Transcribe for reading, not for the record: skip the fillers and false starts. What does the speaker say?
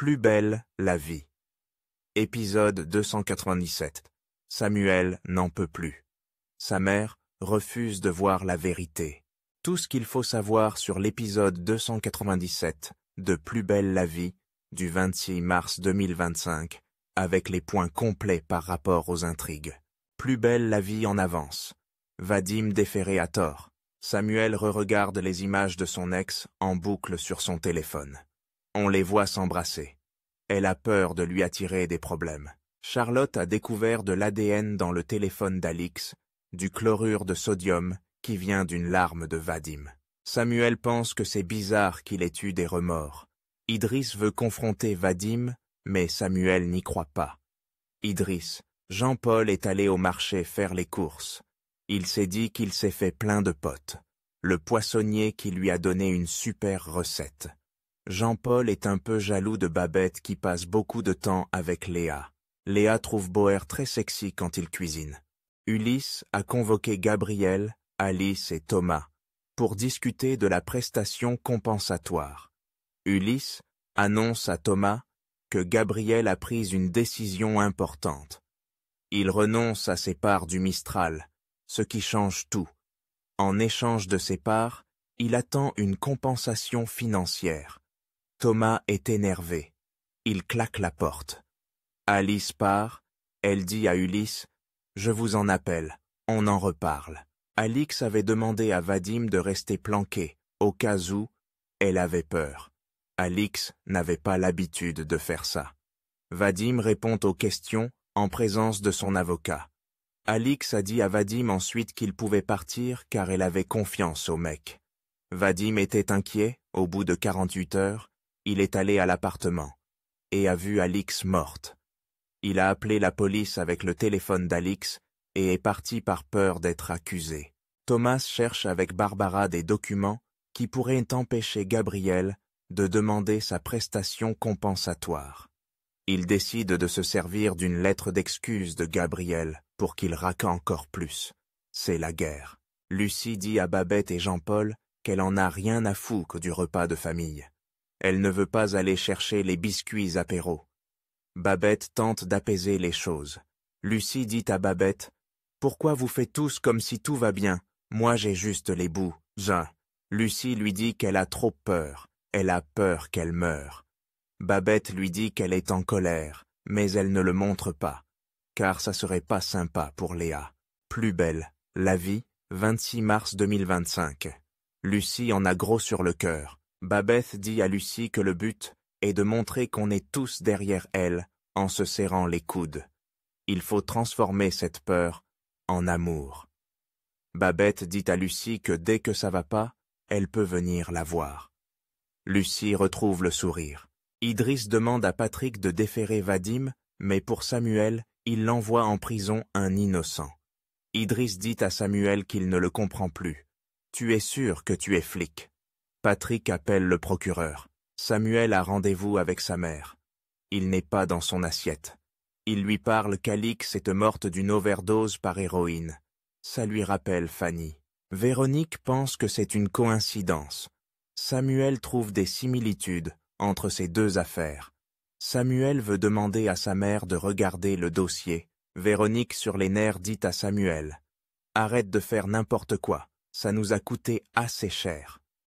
Plus belle la vie. Épisode 297. Samuel n'en peut plus. Sa mère refuse de voir la vérité. Tout ce qu'il faut savoir sur l'épisode 297 de Plus belle la vie du 26 mars 2025, avec les points complets par rapport aux intrigues. Plus belle la vie en avance. Vadim déféré à tort. Samuel re-regarde les images de son ex en boucle sur son téléphone. On les voit s'embrasser. Elle a peur de lui attirer des problèmes. Charlotte a découvert de l'ADN dans le téléphone d'Alix, du chlorure de sodium qui vient d'une larme de Vadim. Samuel pense que c'est bizarre qu'il ait eu des remords. Idriss veut confronter Vadim, mais Samuel n'y croit pas. Idriss, Jean-Paul est allé au marché faire les courses. Il s'est dit qu'il s'est fait plein de potes. Le poissonnier qui lui a donné une super recette. Jean-Paul est un peu jaloux de Babette qui passe beaucoup de temps avec Léa. Léa trouve Boer très sexy quand il cuisine. Ulysse a convoqué Gabriel, Alice et Thomas pour discuter de la prestation compensatoire. Ulysse annonce à Thomas que Gabriel a pris une décision importante. Il renonce à ses parts du Mistral, ce qui change tout. En échange de ses parts, il attend une compensation financière. Thomas est énervé. Il claque la porte. Alice part. Elle dit à Ulysse « Je vous en appelle, on en reparle ». Alix avait demandé à Vadim de rester planqué, au cas où elle avait peur. Alix n'avait pas l'habitude de faire ça. Vadim répond aux questions en présence de son avocat. Alix a dit à Vadim ensuite qu'il pouvait partir car elle avait confiance au mec. Vadim était inquiet. Au bout de 48 heures, il est allé à l'appartement et a vu Alix morte. Il a appelé la police avec le téléphone d'Alix et est parti par peur d'être accusé. Thomas cherche avec Barbara des documents qui pourraient empêcher Gabriel de demander sa prestation compensatoire. Il décide de se servir d'une lettre d'excuse de Gabriel pour qu'il raque encore plus. C'est la guerre. Lucie dit à Babette et Jean-Paul qu'elle en a rien à foutre du repas de famille. Elle ne veut pas aller chercher les biscuits apéro. Babette tente d'apaiser les choses. Lucie dit à Babette « Pourquoi vous faites tous comme si tout va bien? Moi j'ai juste les bouts. » Lucie lui dit qu'elle a trop peur. Elle a peur qu'elle meure. Babette lui dit qu'elle est en colère, mais elle ne le montre pas, car ça serait pas sympa pour Léa. Plus belle, la vie, 26 mars 2025. Lucie en a gros sur le cœur. Babette dit à Lucie que le but est de montrer qu'on est tous derrière elle en se serrant les coudes. Il faut transformer cette peur en amour. Babette dit à Lucie que dès que ça va pas, elle peut venir la voir. Lucie retrouve le sourire. Idriss demande à Patrick de déférer Vadim, mais pour Samuel, il l'envoie en prison un innocent. Idriss dit à Samuel qu'il ne le comprend plus. « Tu es sûr que tu es flic ?» Patrick appelle le procureur. Samuel a rendez-vous avec sa mère. Il n'est pas dans son assiette. Il lui parle qu'Alix est morte d'une overdose par héroïne. Ça lui rappelle Fanny. Véronique pense que c'est une coïncidence. Samuel trouve des similitudes entre ces deux affaires. Samuel veut demander à sa mère de regarder le dossier. Véronique sur les nerfs dit à Samuel « Arrête de faire n'importe quoi, ça nous a coûté assez cher. »